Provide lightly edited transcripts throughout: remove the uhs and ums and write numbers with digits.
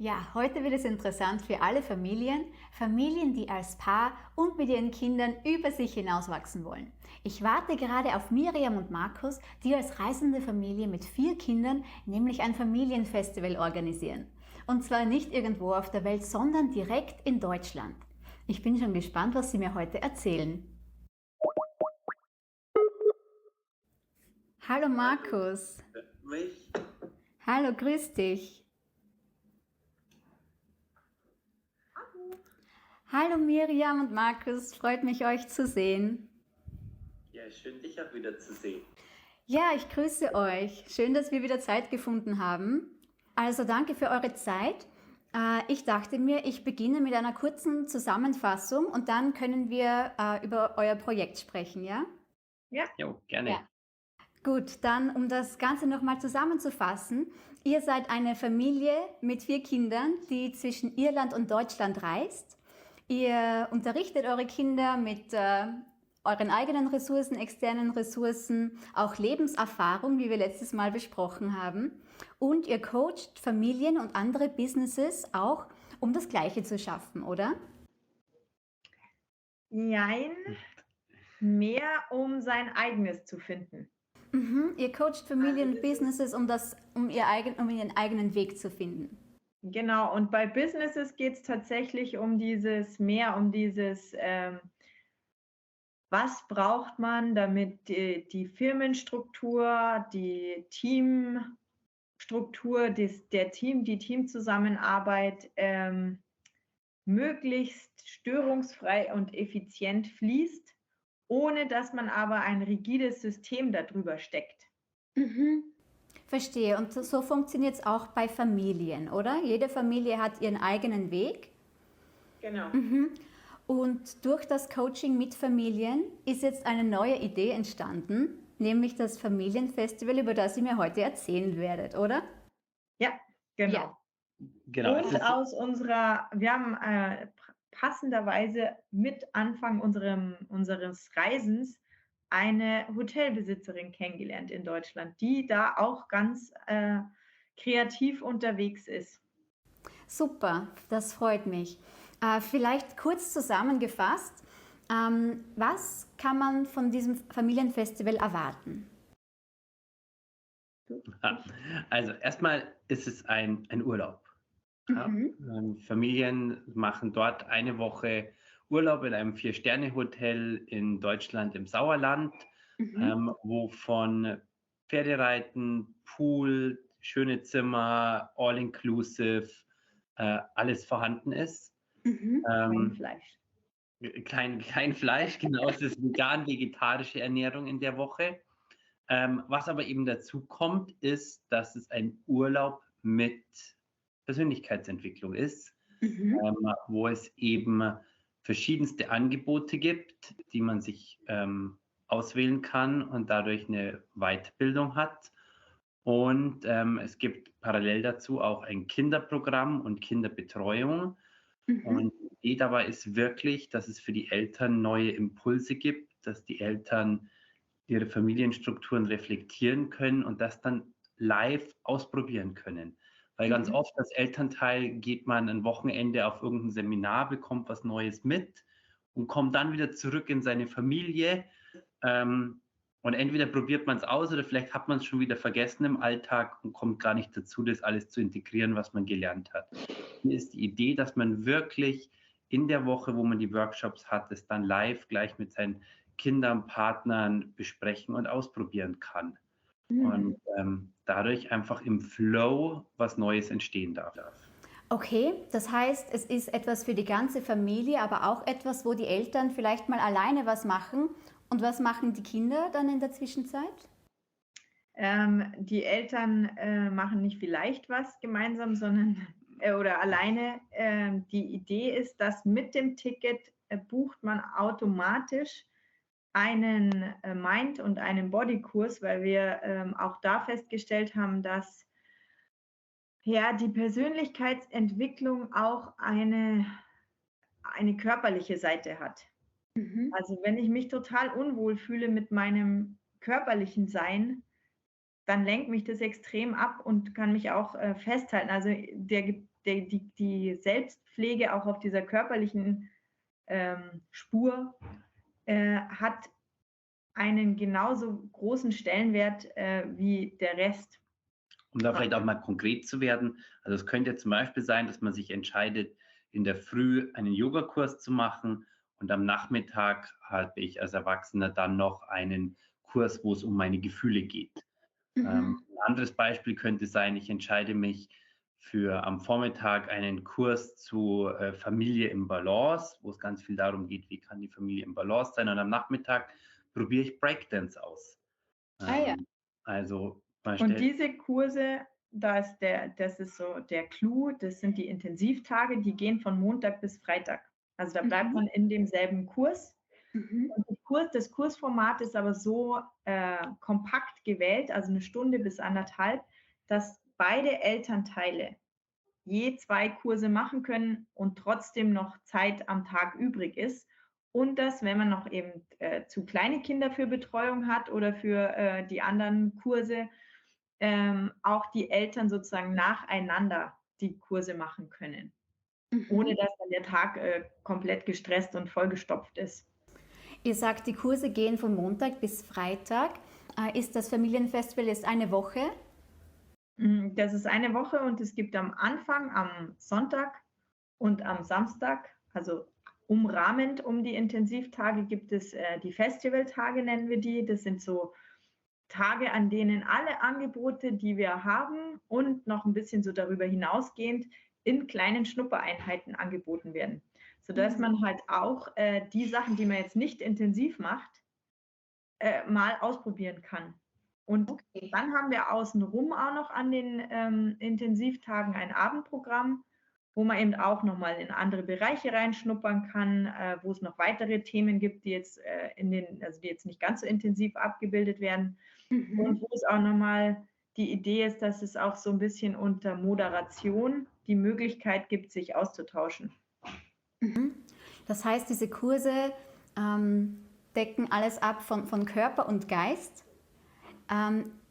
Ja, heute wird es interessant für alle Familien, Familien, die als Paar und mit ihren Kindern über sich hinauswachsen wollen. Ich warte gerade auf Miriam und Markus, die als reisende Familie mit 4 Kindern nämlich ein Familienfestival organisieren. Und zwar nicht irgendwo auf der Welt, sondern direkt in Deutschland. Ich bin schon gespannt, was sie mir heute erzählen. Hallo Hallo, Markus. mich. Hallo, grüß dich. Hallo Miriam und Markus, freut mich euch zu sehen. Ja, schön, dich auch wieder zu sehen. Ja, ich grüße euch. Schön, dass wir wieder Zeit gefunden haben. Also danke für eure Zeit. Ich dachte mir, ich beginne mit einer kurzen Zusammenfassung und dann können wir über euer Projekt sprechen, ja? Ja, jo, gerne. Ja. Gut, dann um das Ganze nochmal zusammenzufassen. Ihr seid eine Familie mit 4 Kindern, die zwischen Irland und Deutschland reist. Ihr unterrichtet eure Kinder mit euren eigenen Ressourcen, externen Ressourcen, auch Lebenserfahrung, wie wir letztes Mal besprochen haben. Und ihr coacht Familien und andere Businesses auch, um das Gleiche zu schaffen, oder? Jein, mehr um sein eigenes zu finden. Mhm. Ihr coacht Familien und Businesses, um ihren eigenen Weg zu finden. Genau, und bei Businesses geht es tatsächlich um dieses, was braucht man, damit die Firmenstruktur, die Teamstruktur, die Teamzusammenarbeit möglichst störungsfrei und effizient fließt, ohne dass man aber ein rigides System darüber steckt. Mhm. Verstehe. Und so funktioniert es auch bei Familien, oder? Jede Familie hat ihren eigenen Weg. Genau. Und durch das Coaching mit Familien ist jetzt eine neue Idee entstanden, nämlich das Familienfestival, über das ihr mir heute erzählen werdet, oder? Ja, genau. Ja. Genau, es Und ist wir haben passenderweise mit Anfang unseres Reisens eine Hotelbesitzerin kennengelernt in Deutschland, die da auch ganz kreativ unterwegs ist. Super, das freut mich. Vielleicht kurz zusammengefasst, was kann man von diesem Familienfestival erwarten? also erstmal ist es ein Urlaub. Ja? Familien machen dort eine Woche Urlaub in einem 4-Sterne-Hotel in Deutschland im Sauerland, wo von Pferdereiten, Pool, schöne Zimmer, all-inclusive, alles vorhanden ist. Kein Fleisch. Kein Fleisch, genau, es ist vegan-vegetarische Ernährung in der Woche. Was aber eben dazu kommt, ist, dass es ein Urlaub mit Persönlichkeitsentwicklung ist, wo es eben verschiedenste Angebote gibt, die man sich auswählen kann und dadurch eine Weiterbildung hat. Und es gibt parallel dazu auch ein Kinderprogramm und Kinderbetreuung. Und die Idee dabei ist wirklich, dass es für die Eltern neue Impulse gibt, dass die Eltern ihre Familienstrukturen reflektieren können und das dann live ausprobieren können. Weil ganz oft als Elternteil geht man ein Wochenende auf irgendein Seminar, bekommt was Neues mit und kommt dann wieder zurück in seine Familie. Und entweder probiert man es aus oder vielleicht hat man es schon wieder vergessen im Alltag und kommt gar nicht dazu, das alles zu integrieren, was man gelernt hat. Hier ist die Idee, dass man wirklich in der Woche, wo man die Workshops hat, es dann live gleich mit seinen Kindern, Partnern besprechen und ausprobieren kann. Und dadurch einfach im Flow was Neues entstehen darf. Okay, das heißt, es ist etwas für die ganze Familie, aber auch etwas, wo die Eltern vielleicht mal alleine was machen. Und was machen die Kinder dann in der Zwischenzeit? Die Eltern machen nicht vielleicht was gemeinsam, sondern oder alleine. Die Idee ist, dass mit dem Ticket bucht man automatisch einen Mind- und einen Body-Kurs, weil wir auch da festgestellt haben, dass ja die Persönlichkeitsentwicklung auch eine körperliche Seite hat. Also wenn ich mich total unwohl fühle mit meinem körperlichen Sein, dann lenkt mich das extrem ab und kann mich auch festhalten. Also die Selbstpflege auch auf dieser körperlichen Spur hat einen genauso großen Stellenwert wie der Rest. Um da vielleicht auch mal konkret zu werden, also es könnte zum Beispiel sein, dass man sich entscheidet, in der Früh einen Yogakurs zu machen und am Nachmittag habe ich als Erwachsener dann noch einen Kurs, wo es um meine Gefühle geht. Ein anderes Beispiel könnte sein, ich entscheide mich für am Vormittag einen Kurs zu Familie im Balance, wo es ganz viel darum geht, wie kann die Familie im Balance sein. Und am Nachmittag probiere ich Breakdance aus. Ah ja. Also man Und stellt, diese Kurse, das ist so der Clou, das sind die Intensivtage, die gehen von Montag bis Freitag. Also da bleibt man in demselben Kurs. Und das Kursformat ist aber so kompakt gewählt, also 1 Stunde bis 1,5, dass beide Elternteile je 2 Kurse machen können und trotzdem noch Zeit am Tag übrig ist. Und dass, wenn man noch eben zu kleine Kinder für Betreuung hat oder für die anderen Kurse, auch die Eltern sozusagen nacheinander die Kurse machen können, ohne dass dann der Tag komplett gestresst und vollgestopft ist. Ihr sagt, die Kurse gehen von Montag bis Freitag. Ist das Familienfestival jetzt eine Woche? Das ist eine Woche und es gibt am Anfang, am Sonntag und am Samstag, also umrahmend um die Intensivtage, gibt es die Festivaltage, nennen wir die. Das sind so Tage, an denen alle Angebote, die wir haben und noch ein bisschen so darüber hinausgehend in kleinen Schnuppereinheiten angeboten werden, sodass man halt auch die Sachen, die man jetzt nicht intensiv macht, mal ausprobieren kann. Und dann haben wir außenrum auch noch an den Intensivtagen ein Abendprogramm, wo man eben auch nochmal in andere Bereiche reinschnuppern kann, wo es noch weitere Themen gibt, die jetzt die jetzt nicht ganz so intensiv abgebildet werden. Und wo es auch nochmal die Idee ist, dass es auch so ein bisschen unter Moderation die Möglichkeit gibt, sich auszutauschen. Das heißt, diese Kurse decken alles ab von Körper und Geist.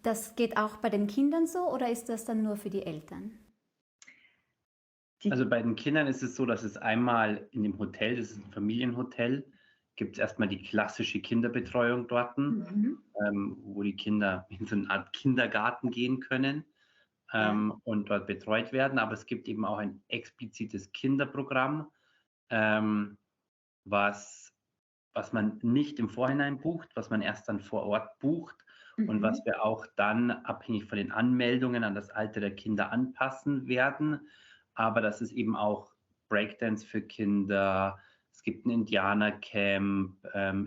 Das geht auch bei den Kindern so oder ist das dann nur für die Eltern? also bei den Kindern ist es so, dass es einmal in dem Hotel, das ist ein Familienhotel, gibt es erstmal die klassische Kinderbetreuung dort, wo die Kinder in so eine Art Kindergarten gehen können und dort betreut werden. Aber es gibt eben auch ein explizites Kinderprogramm, was man nicht im Vorhinein bucht, was man erst dann vor Ort bucht und was wir auch dann abhängig von den Anmeldungen an das Alter der Kinder anpassen werden. Aber das ist eben auch Breakdance für Kinder, es gibt ein Indianercamp,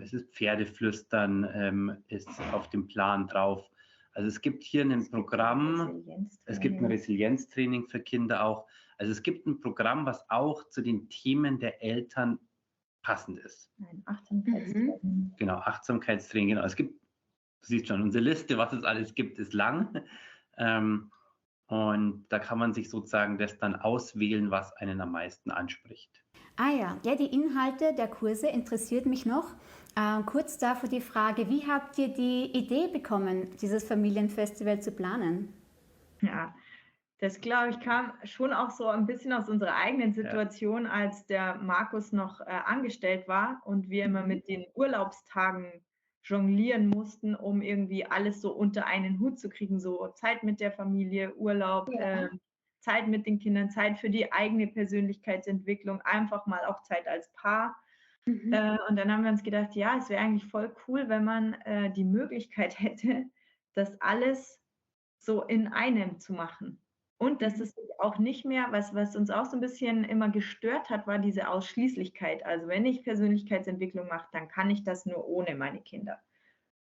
es ist Pferdeflüstern, ist auf dem Plan drauf. Also es gibt hier ein Programm, es gibt ein Resilienztraining für Kinder auch. Also es gibt ein Programm, was auch zu den Themen der Eltern passend ist. Ein Achtsamkeitstraining. Genau, Achtsamkeitstraining, genau. Es gibt, du siehst schon, unsere Liste, was es alles gibt, ist lang. Und da kann man sich sozusagen das dann auswählen, was einen am meisten anspricht. Ah ja, ja, die Inhalte der Kurse interessiert mich noch. Kurz davor die Frage, wie habt ihr die Idee bekommen, dieses Familienfestival zu planen? Ja, das glaube ich kam schon auch so ein bisschen aus unserer eigenen Situation, als der Markus noch angestellt war und wir immer mit den Urlaubstagen jonglieren mussten, um irgendwie alles so unter einen Hut zu kriegen, so Zeit mit der Familie, Urlaub, Zeit mit den Kindern, Zeit für die eigene Persönlichkeitsentwicklung, einfach mal auch Zeit als Paar. Und dann haben wir uns gedacht, ja, es wäre eigentlich voll cool, wenn man die Möglichkeit hätte, das alles so in einem zu machen. Und dass es auch nicht mehr, was uns auch so ein bisschen immer gestört hat, war diese Ausschließlichkeit. Also wenn ich Persönlichkeitsentwicklung mache, dann kann ich das nur ohne meine Kinder.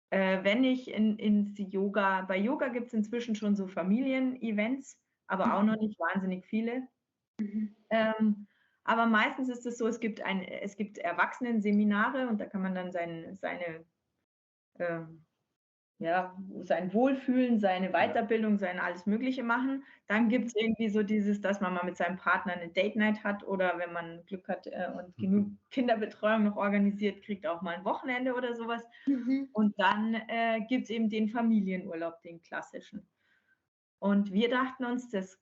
Wenn ich ins Yoga, bei Yoga gibt es inzwischen schon so Familien-Events, aber auch noch nicht wahnsinnig viele. Aber meistens ist es so, es gibt Erwachsenen-Seminare und da kann man dann sein Wohlfühlen, seine Weiterbildung, sein alles Mögliche machen. Dann gibt es irgendwie so dieses, dass man mal mit seinem Partner eine Date-Night hat oder wenn man Glück hat und genug Kinderbetreuung noch organisiert, kriegt auch mal ein Wochenende oder sowas. Und dann gibt es eben den Familienurlaub, den klassischen. Und wir dachten uns, das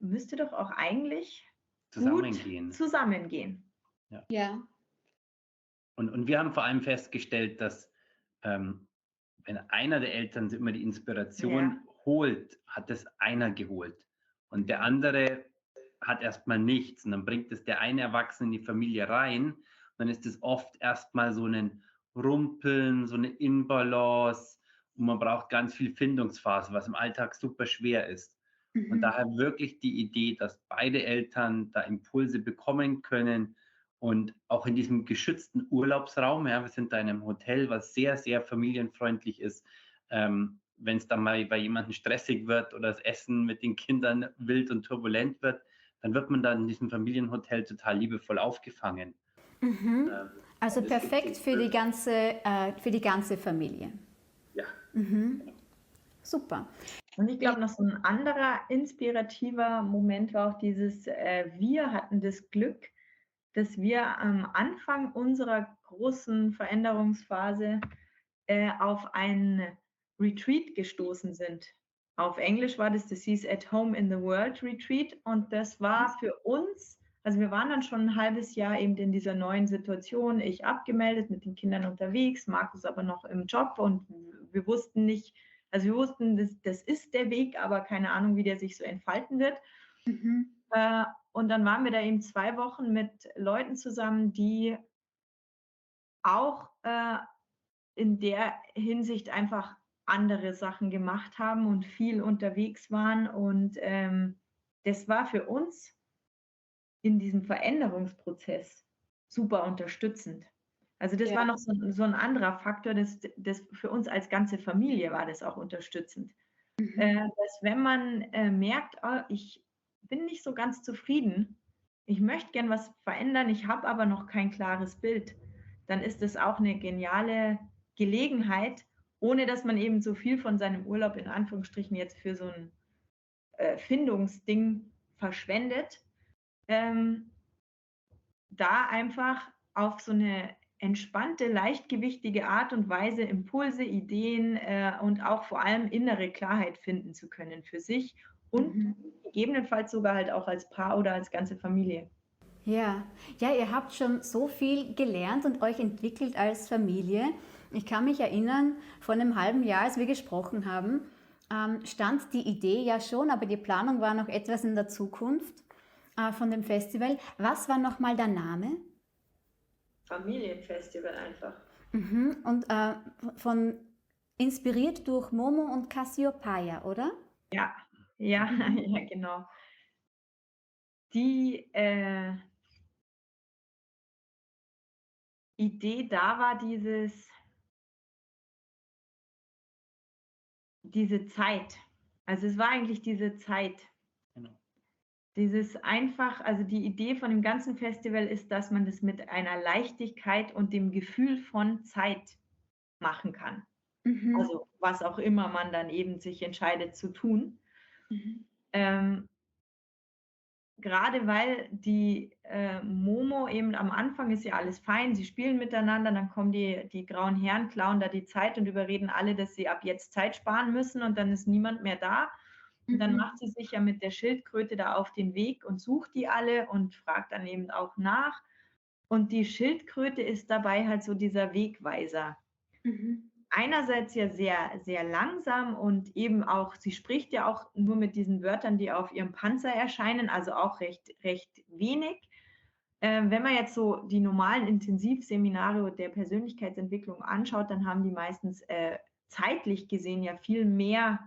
müsste doch auch eigentlich gut Zusammengehen. zusammengehen. Ja. Und wir haben vor allem festgestellt, dass ähm, wenn einer der Eltern immer die Inspiration holt, hat es einer geholt. Und der andere hat erstmal nichts. Und dann bringt es der eine Erwachsene in die Familie rein. Und dann ist es oft erstmal so ein Rumpeln, so eine Imbalance. Und man braucht ganz viel Findungsphase, was im Alltag super schwer ist. Und daher wirklich die Idee, dass beide Eltern da Impulse bekommen können und auch in diesem geschützten Urlaubsraum, ja, wir sind da in einem Hotel, was sehr, sehr familienfreundlich ist. Wenn es dann mal bei jemandem stressig wird oder das Essen mit den Kindern wild und turbulent wird, dann wird man da in diesem Familienhotel total liebevoll aufgefangen. Also das perfekt ist für die ganze Familie. Ja. Super. Und ich glaube, noch so ein anderer inspirativer Moment war auch dieses, wir hatten das Glück, dass wir am Anfang unserer großen Veränderungsphase auf ein Retreat gestoßen sind. Auf Englisch war das hieß At Home in the World Retreat und das war für uns, also wir waren dann schon ein halbes Jahr eben in dieser neuen Situation, ich abgemeldet, mit den Kindern unterwegs, Markus aber noch im Job und wir wussten nicht, also wir wussten, das ist der Weg, aber keine Ahnung, wie der sich so entfalten wird. Und dann waren wir da eben 2 Wochen mit Leuten zusammen, die auch in der Hinsicht einfach andere Sachen gemacht haben und viel unterwegs waren. Und das war für uns in diesem Veränderungsprozess super unterstützend. Also das war noch so ein anderer Faktor, das für uns als ganze Familie war das auch unterstützend. Dass wenn man merkt, ich bin nicht so ganz zufrieden, ich möchte gern was verändern, ich habe aber noch kein klares Bild, dann ist das auch eine geniale Gelegenheit, ohne dass man eben so viel von seinem Urlaub in Anführungsstrichen jetzt für so ein Findungsding verschwendet, da einfach auf so eine entspannte, leichtgewichtige Art und Weise Impulse, Ideen und auch vor allem innere Klarheit finden zu können für sich und gegebenenfalls sogar halt auch als Paar oder als ganze Familie. Ja, ihr habt schon so viel gelernt und euch entwickelt als Familie. Ich kann mich erinnern, vor einem halben Jahr, als wir gesprochen haben, stand die Idee ja schon, aber die Planung war noch etwas in der Zukunft von dem Festival. Was war nochmal der Name? Familienfestival einfach. Und inspiriert durch Momo und Cassiopeia, oder? Ja, ja, genau. Die Idee da war diese Zeit. Also es war eigentlich diese Zeit. Genau. Dieses einfach, also die Idee von dem ganzen Festival ist, dass man das mit einer Leichtigkeit und dem Gefühl von Zeit machen kann. Also was auch immer man dann eben sich entscheidet zu tun. Gerade weil die Momo eben am Anfang ist ja alles fein, sie spielen miteinander, dann kommen die grauen Herren, klauen da die Zeit und überreden alle, dass sie ab jetzt Zeit sparen müssen und dann ist niemand mehr da. Und dann macht sie sich ja mit der Schildkröte da auf den Weg und sucht die alle und fragt dann eben auch nach. Und die Schildkröte ist dabei halt so dieser Wegweiser. Einerseits ja sehr, sehr langsam und eben auch, sie spricht ja auch nur mit diesen Wörtern, die auf ihrem Panzer erscheinen, also auch recht wenig. Wenn man jetzt so die normalen Intensivseminare der Persönlichkeitsentwicklung anschaut, dann haben die meistens zeitlich gesehen ja viel mehr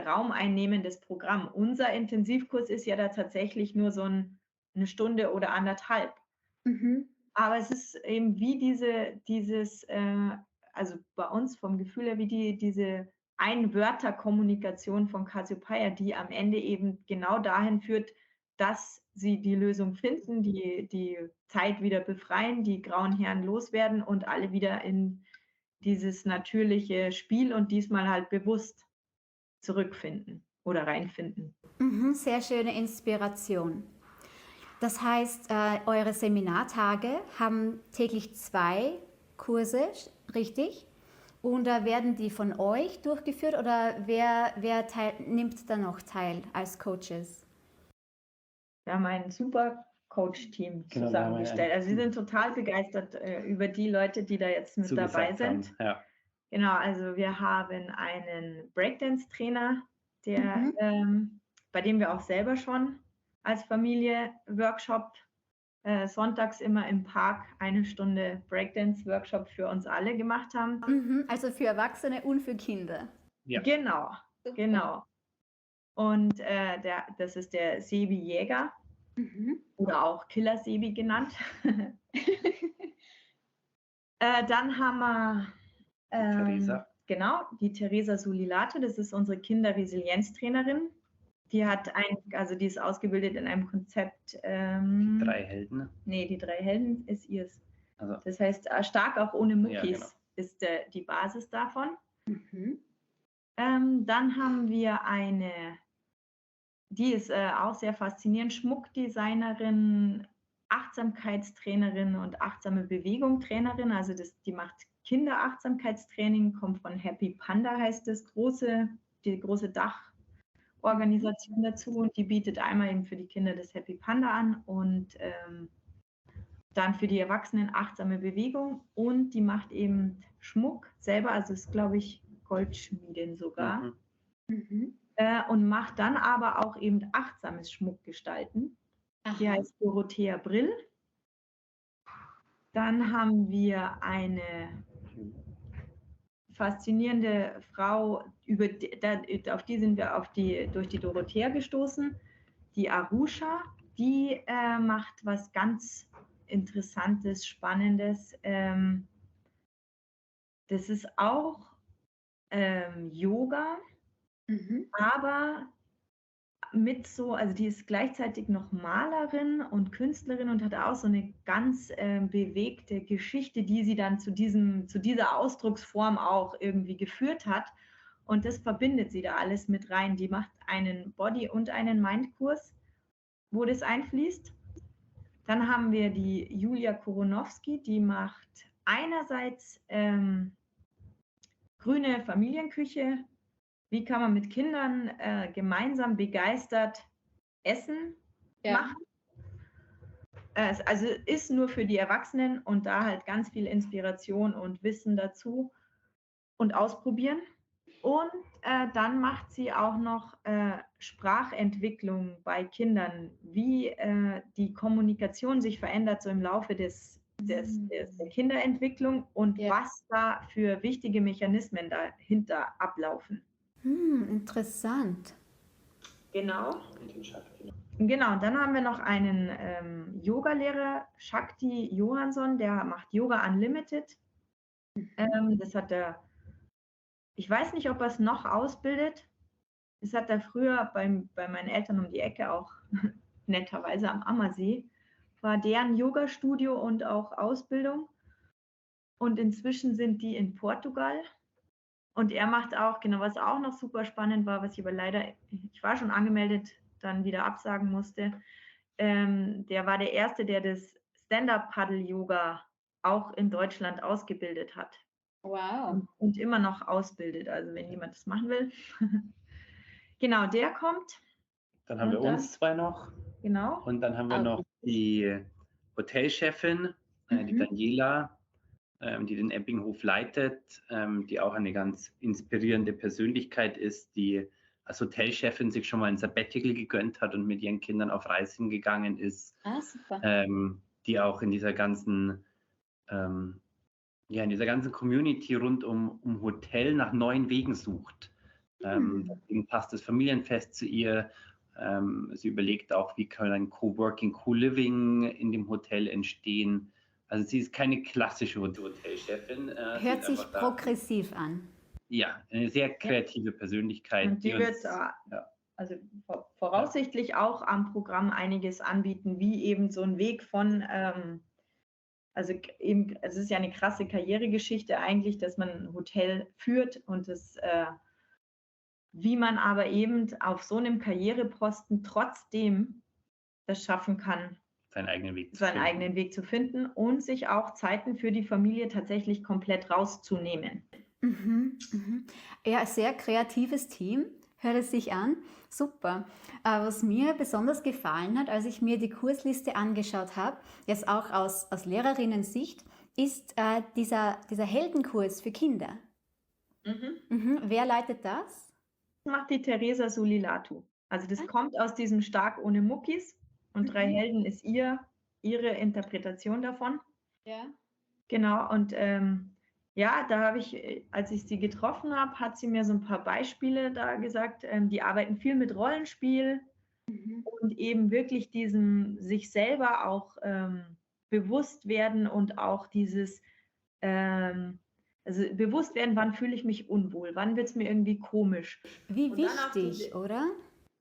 Raum einnehmendes Programm. Unser Intensivkurs ist ja da tatsächlich nur so eine Stunde oder 1,5. Aber es ist eben wie dieses, also bei uns vom Gefühl her, wie diese Einwörterkommunikation von Cassiopeia, die am Ende eben genau dahin führt, dass sie die Lösung finden, die Zeit wieder befreien, die grauen Herren loswerden und alle wieder in dieses natürliche Spiel und diesmal halt bewusst zurückfinden oder reinfinden. Sehr schöne Inspiration. Das heißt, eure Seminartage haben täglich 2 Kurse, richtig? Und werden die von euch durchgeführt oder wer nimmt da noch teil als Coaches? Wir haben ein super Coach-Team Genau, da haben wir zusammengestellt. ein Also wir sind total begeistert über die Leute, die da jetzt mit dabei zugesagt haben. sind. Ja. Genau, also wir haben einen Breakdance-Trainer, bei dem wir auch selber schon als Familie Workshop sonntags immer im Park 1 Stunde Breakdance-Workshop für uns alle gemacht haben. Mhm, also für Erwachsene und für Kinder. Ja. Genau, Super. genau. Und das ist der Sebi Jäger Mhm. oder auch Killer Sebi genannt. Dann haben wir Theresa. genau, die Theresa Sulilato, das ist unsere Kinderresilienztrainerin. Die die ist ausgebildet in einem Konzept. 3 Helden. Nee, die 3 Helden ist ihrs. Also, Das heißt, stark auch ohne Muckis genau. ist die Basis davon. Mhm. Dann haben wir die ist auch sehr faszinierend, Schmuckdesignerin, Achtsamkeitstrainerin und achtsame Bewegung Trainerin. Also die macht Kinderachtsamkeitstraining, kommt von Happy Panda, heißt das, die große Dachorganisation dazu. Und die bietet einmal eben für die Kinder das Happy Panda an und dann für die Erwachsenen achtsame Bewegung. Und die macht eben Schmuck selber, also ist, glaube ich, Goldschmiedin sogar. Mhm. Mhm. Und macht dann aber auch eben achtsames Schmuckgestalten. Die Aha. heißt Dorothea Brill. Dann haben wir eine faszinierende Frau, auf die sind wir durch die Dorothea gestoßen, die Arusha. Die macht was ganz Interessantes, Spannendes. Das ist auch Yoga, Mhm. aber also die ist gleichzeitig noch Malerin und Künstlerin und hat auch so eine ganz bewegte Geschichte, die sie dann zu dieser Ausdrucksform auch irgendwie geführt hat. Und das verbindet sie da alles mit rein. Die macht einen Body- und einen Mind-Kurs, wo das einfließt. Dann haben wir die Julia Koronowski, die macht einerseits grüne Familienküche. Wie kann man mit Kindern gemeinsam begeistert Essen machen? Also ist nur für die Erwachsenen und da halt ganz viel Inspiration und Wissen dazu und ausprobieren. Und dann macht sie auch noch Sprachentwicklung bei Kindern, wie die Kommunikation sich verändert so im Laufe der Kinderentwicklung und was da für wichtige Mechanismen dahinter ablaufen. Interessant. Genau. Genau, und dann haben wir noch einen Yogalehrer, Shakti Johansson, der macht Yoga Unlimited. Das hat er, ich weiß nicht, ob er es noch ausbildet. Das hat er früher bei meinen Eltern um die Ecke auch netterweise am Ammersee. War deren Yoga-Studio und auch Ausbildung. Und inzwischen sind die in Portugal. Und er macht auch, genau, was auch noch super spannend war, was ich aber leider, ich war schon angemeldet, dann wieder absagen musste. Der war der Erste, der das Stand-Up-Paddle-Yoga auch in Deutschland ausgebildet hat. Wow. Und immer noch ausbildet, also wenn jemand das machen will. Genau, der kommt. Dann haben wir uns 2 noch. Genau. Und dann haben wir noch die Hotelchefin, die Daniela, die den Eppinghof leitet, die auch eine ganz inspirierende Persönlichkeit ist, die als Hotelchefin sich schon mal ein Sabbatical gegönnt hat und mit ihren Kindern auf Reisen gegangen ist. Super. Die auch in dieser ganzen Community rund um Hotel nach neuen Wegen sucht. Deswegen passt das Familienfest zu ihr. Sie überlegt auch, wie kann ein Coworking, Co-Living in dem Hotel entstehen. Also sie ist keine klassische Hotelchefin. Hört sich progressiv an. Ja, eine sehr kreative Persönlichkeit. Und die wird also voraussichtlich auch am Programm einiges anbieten, wie eben so ein Weg von, also eben, es ist ja eine krasse Karrieregeschichte eigentlich, dass man ein Hotel führt und das wie man aber eben auf so einem Karriereposten trotzdem das schaffen kann, seinen eigenen Weg zu finden und sich auch Zeiten für die Familie tatsächlich komplett rauszunehmen. Ja, sehr kreatives Team. Hört es sich an? Super. Was mir besonders gefallen hat, als ich mir die Kursliste angeschaut habe, jetzt auch aus Lehrerinnen-Sicht, ist dieser Heldenkurs für Kinder. Wer leitet das? Das macht die Theresa Sulilatu. Also das kommt aus diesem Stark ohne Muckis und Drei Helden ist ihre Interpretation davon. Ja. Genau, und ja, da habe ich, als ich sie getroffen habe, hat sie mir so ein paar Beispiele da gesagt. Die arbeiten viel mit Rollenspiel und eben wirklich diesem sich selber auch bewusst werden und auch dieses, also bewusst werden, wann fühle ich mich unwohl, wann wird es mir irgendwie komisch. Wie Und dann auch wichtig, oder?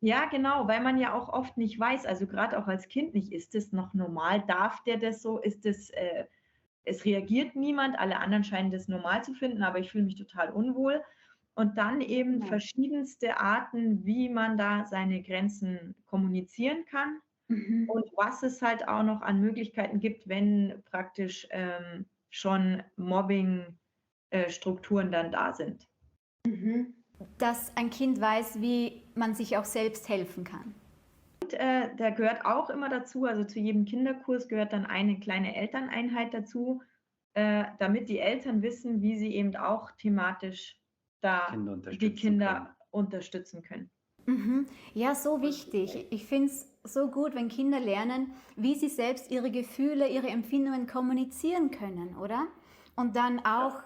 Ja, genau, weil man ja auch oft nicht weiß, also gerade auch als Kind nicht, ist das noch normal? Darf der das so? Ist das, es reagiert niemand, alle anderen scheinen das normal zu finden, aber ich fühle mich total unwohl. Und dann eben Ja. verschiedenste Arten, wie man da seine Grenzen kommunizieren kann und was es halt auch noch an Möglichkeiten gibt, wenn praktisch schon Mobbing-Strukturen dann da sind. Dass ein Kind weiß, wie man sich auch selbst helfen kann. Da gehört auch immer dazu, also zu jedem Kinderkurs gehört dann eine kleine Elterneinheit dazu, damit die Eltern wissen, wie sie eben auch thematisch da Kinder die unterstützen Kinder können. unterstützen können. Ja, so wichtig. Ich finde es so gut, wenn Kinder lernen, wie sie selbst ihre Gefühle, ihre Empfindungen kommunizieren können, oder? Und dann auch,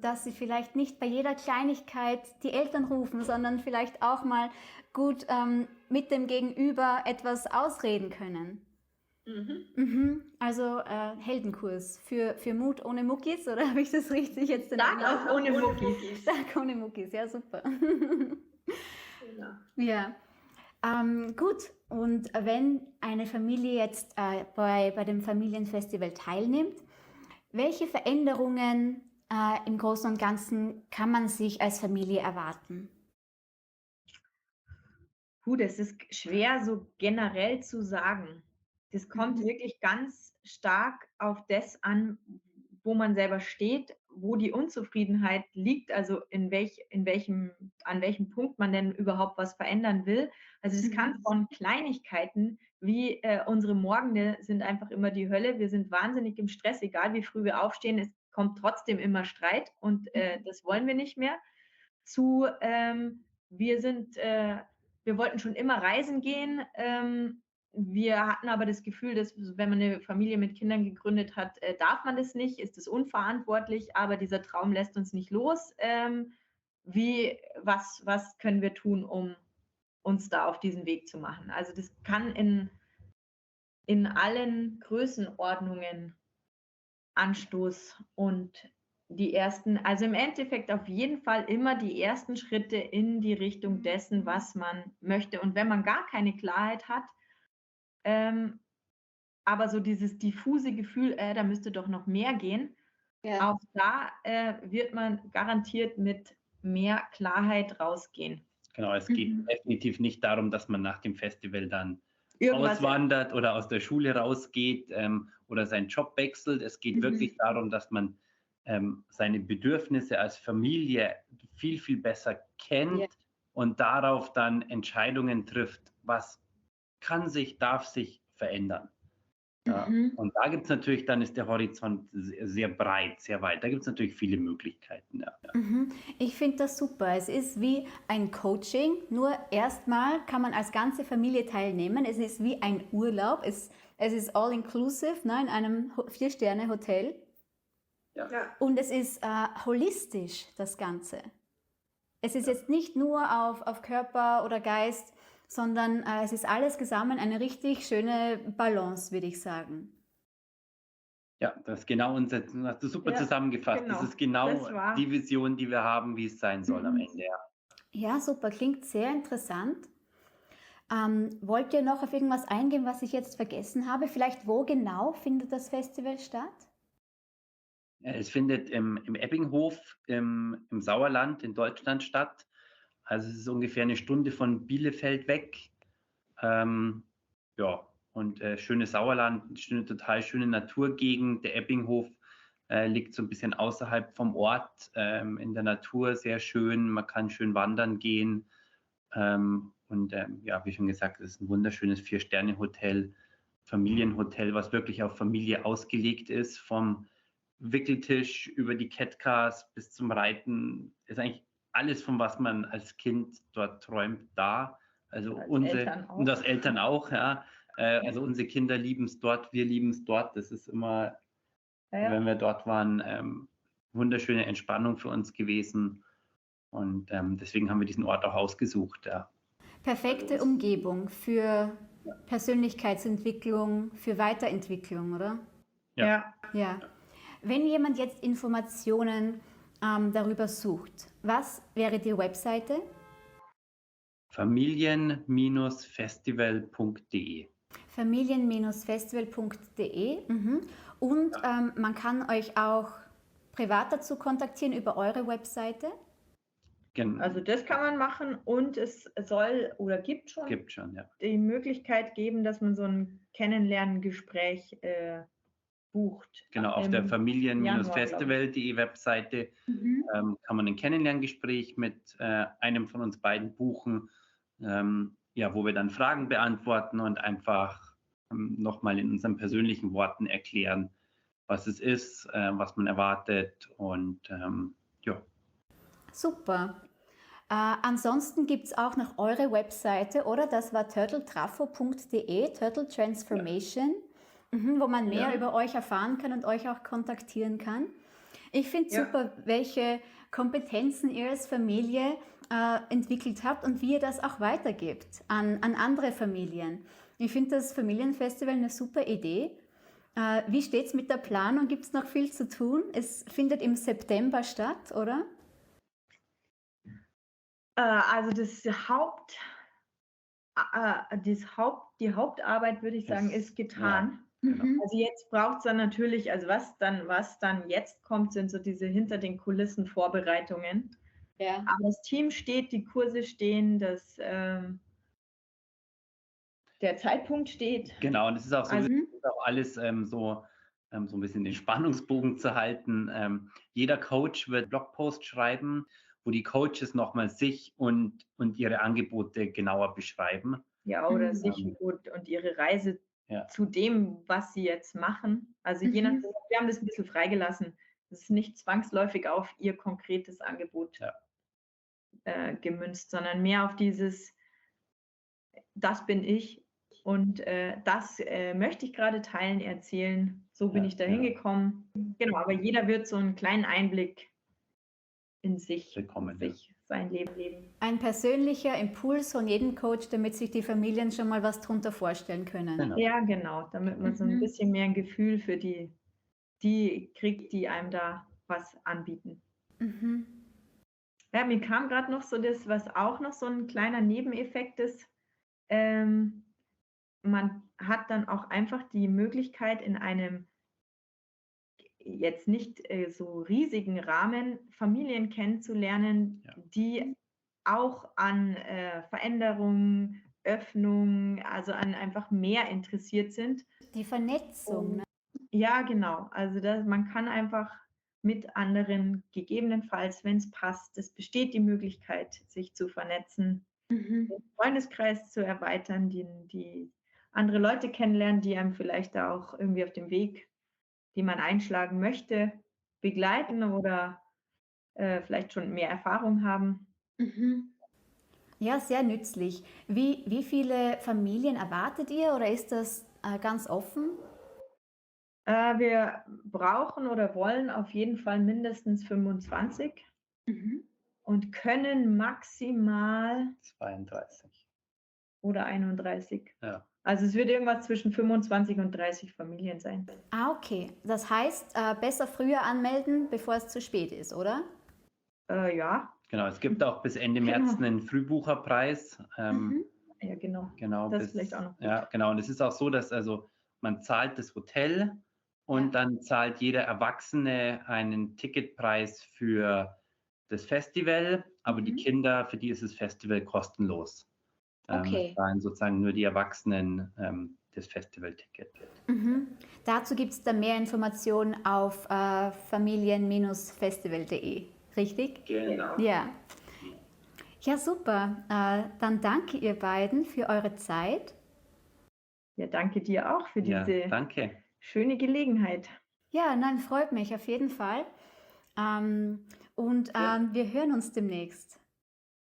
dass sie vielleicht nicht bei jeder Kleinigkeit die Eltern rufen, sondern vielleicht auch mal gut mit dem Gegenüber etwas ausreden können. Also Heldenkurs für Mut ohne Muckis, oder habe ich das richtig jetzt in Stark Erinnerung? auch ohne Muckis. Stark ohne Muckis, ja super. Genau. Ja, gut. Und wenn eine Familie jetzt bei dem Familienfestival teilnimmt, welche Veränderungen im Großen und Ganzen kann man sich als Familie erwarten? Das ist schwer so generell zu sagen. Das kommt wirklich ganz stark auf das an, wo man selber steht, wo die Unzufriedenheit liegt, also an welchem Punkt man denn überhaupt was verändern will. Also das kann von Kleinigkeiten wie unsere Morgende sind einfach immer die Hölle. Wir sind wahnsinnig im Stress, egal wie früh wir aufstehen, es kommt trotzdem immer Streit und das wollen wir nicht mehr. Zu wir wollten schon immer reisen gehen. Wir hatten aber das Gefühl, dass wenn man eine Familie mit Kindern gegründet hat, darf man das nicht, ist es unverantwortlich, aber dieser Traum lässt uns nicht los. Was können wir tun, um uns da auf diesen Weg zu machen? Also das kann in allen Größenordnungen Anstoß und also im Endeffekt auf jeden Fall immer die ersten Schritte in die Richtung dessen, was man möchte. Und wenn man gar keine Klarheit hat, aber so dieses diffuse Gefühl, da müsste doch noch mehr gehen, auch da wird man garantiert mit mehr Klarheit rausgehen. Genau, es geht definitiv nicht darum, dass man nach dem Festival dann Irgendwas auswandert oder aus der Schule rausgeht oder seinen Job wechselt. Es geht wirklich darum, dass man seine Bedürfnisse als Familie viel, viel besser kennt und darauf dann Entscheidungen trifft, was darf sich verändern. Ja. Und da gibt es natürlich, dann ist der Horizont sehr breit, sehr weit. Da gibt es natürlich viele Möglichkeiten. Ja. Ich finde das super. Es ist wie ein Coaching, nur erstmal kann man als ganze Familie teilnehmen. Es ist wie ein Urlaub. Es ist all-inclusive, ne, in einem 4-Sterne-Hotel. Ja. Und es ist holistisch, das Ganze. Es ist jetzt nicht nur auf Körper oder Geist, sondern es ist alles zusammen eine richtig schöne Balance, würde ich sagen. Ja, das ist genau hast du super zusammengefasst. genau. Das ist genau Das war- die Vision, die wir haben, wie es sein soll am Ende. Ja. Ja, super, klingt sehr interessant. Wollt ihr noch auf irgendwas eingehen, was ich jetzt vergessen habe? Vielleicht, wo genau findet das Festival statt? Es findet im Ebbinghof im Sauerland in Deutschland statt. Also es ist ungefähr eine Stunde von Bielefeld weg. Ja, und schönes Sauerland, total schöne Naturgegend. Der Ebbinghof liegt so ein bisschen außerhalb vom Ort in der Natur, sehr schön. Man kann schön wandern gehen. Ja, wie schon gesagt, es ist ein wunderschönes 4-Sterne-Hotel, Familienhotel, was wirklich auf Familie ausgelegt ist, vom Wickeltisch über die Catcars bis zum Reiten, ist eigentlich alles, von was man als Kind dort träumt, da. Also Als unsere, Eltern auch. und als Eltern auch, ja. Also unsere Kinder lieben es dort, wir lieben es dort. Das ist immer, Ja. wenn wir dort waren, wunderschöne Entspannung für uns gewesen. Und deswegen haben wir diesen Ort auch ausgesucht. Ja. Perfekte Umgebung für Persönlichkeitsentwicklung, für Weiterentwicklung, oder? Ja. Ja. Ja. Wenn jemand jetzt Informationen darüber sucht, was wäre die Webseite? Familien-festival.de. Familien-festival.de. Und man kann euch auch privat dazu kontaktieren über eure Webseite. Also das kann man machen und es soll oder gibt schon Ja. die Möglichkeit geben, dass man so ein Kennenlerngespräch bucht. Genau, auf der Familien-festival.de Webseite kann man ein Kennenlerngespräch mit einem von uns beiden buchen, ja, wo wir dann Fragen beantworten und einfach nochmal in unseren persönlichen Worten erklären, was es ist, was man erwartet und ja. Super. Ansonsten gibt es auch noch eure Webseite, oder? Das war turtletrafo.de, Turtle Transformation, wo man mehr über euch erfahren kann und euch auch kontaktieren kann. Ich finde super, welche Kompetenzen ihr als Familie entwickelt habt und wie ihr das auch weitergebt an andere Familien. Ich finde das Familienfestival eine super Idee. Wie steht es mit der Planung? Gibt es noch viel zu tun? Es findet im September statt, oder? Also die Hauptarbeit, würde ich sagen, ist getan. Ja, genau. Also jetzt braucht es dann natürlich, also was dann jetzt kommt, sind so diese hinter den Kulissen Vorbereitungen. Ja. Aber das Team steht, die Kurse stehen, der Zeitpunkt steht. Genau, und es ist auch so, Also, auch alles so ein bisschen den Spannungsbogen zu halten. Jeder Coach wird Blogpost schreiben, wo die Coaches nochmal sich und ihre Angebote genauer beschreiben. ja, oder sich und ihre Reise zu dem, was sie jetzt machen. Also je nachdem, wir haben das ein bisschen freigelassen. Es ist nicht zwangsläufig auf ihr konkretes Angebot gemünzt, sondern mehr auf dieses, das bin ich und das möchte ich gerade teilen, erzählen. So bin ich da hingekommen. Genau, aber jeder wird so einen kleinen Einblick in sich, bekommen, sein Leben leben. Ein persönlicher Impuls von jedem Coach, damit sich die Familien schon mal was drunter vorstellen können. Genau. Ja, genau, damit man so ein bisschen mehr ein Gefühl für die kriegt, die einem da was anbieten. Ja, mir kam gerade noch so das, was auch noch so ein kleiner Nebeneffekt ist. Man hat dann auch einfach die Möglichkeit, in einem jetzt nicht so riesigen Rahmen Familien kennenzulernen, die auch an Veränderungen, Öffnung, also an einfach mehr interessiert sind. Die Vernetzung. Ne? Ja, genau. Also man kann einfach mit anderen gegebenenfalls, wenn es passt, es besteht die Möglichkeit, sich zu vernetzen, den Freundeskreis zu erweitern, die andere Leute kennenlernen, die einem vielleicht da auch irgendwie auf dem Weg, die man einschlagen möchte, begleiten oder vielleicht schon mehr Erfahrung haben. Ja, sehr nützlich. Wie viele Familien erwartet ihr oder ist das ganz offen? Wir brauchen oder wollen auf jeden Fall mindestens 25 und können maximal 32 oder 31. Ja. Also es wird irgendwas zwischen 25 und 30 Familien sein. Ah, okay. Das heißt, besser früher anmelden, bevor es zu spät ist, oder? Ja. Genau, es gibt auch bis Ende März einen Frühbucherpreis. Ja, genau. Das vielleicht auch noch. Ja, genau. Und es ist auch so, dass also man zahlt das Hotel und dann zahlt jeder Erwachsene einen Ticketpreis für das Festival, aber die Kinder, für die ist das Festival kostenlos. Okay. Zahlen sozusagen nur die Erwachsenen das Festivalticket. Dazu gibt es dann mehr Informationen auf familien-festival.de, richtig? Genau. Ja. Ja, super. Dann danke ihr beiden für eure Zeit. Ja, danke dir auch für Ja, diese danke. schöne Gelegenheit. Ja, nein, freut mich auf jeden Fall. Und wir hören uns demnächst.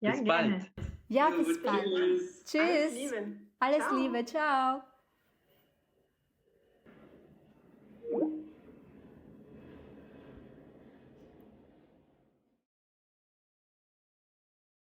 Ja, Bis gerne. bald. Ja, Gut, bis bald. tschüss. Tschüss. Liebe. Alles Ciao. Liebe. Ciao.